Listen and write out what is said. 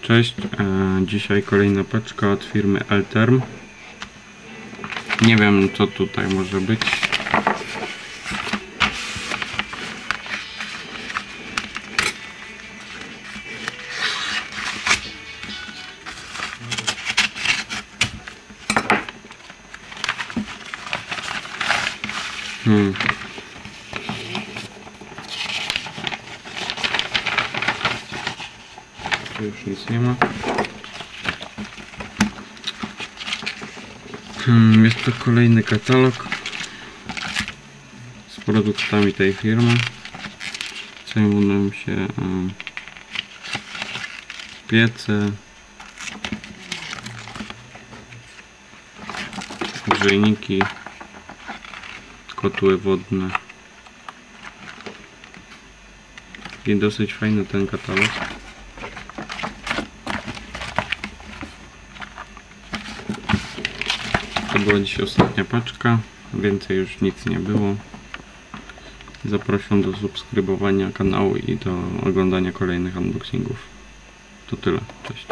Cześć, dzisiaj kolejna paczka od firmy Elterm. Nie wiem, co tutaj może być. Tu już nic nie ma. Jest to kolejny katalog z produktami tej firmy. Zajmują się piece, grzejniki, kotły wodne. I dosyć fajny ten katalog. To była dzisiaj ostatnia paczka, więcej już nic nie było. Zapraszam do subskrybowania kanału i do oglądania kolejnych unboxingów. To tyle, cześć.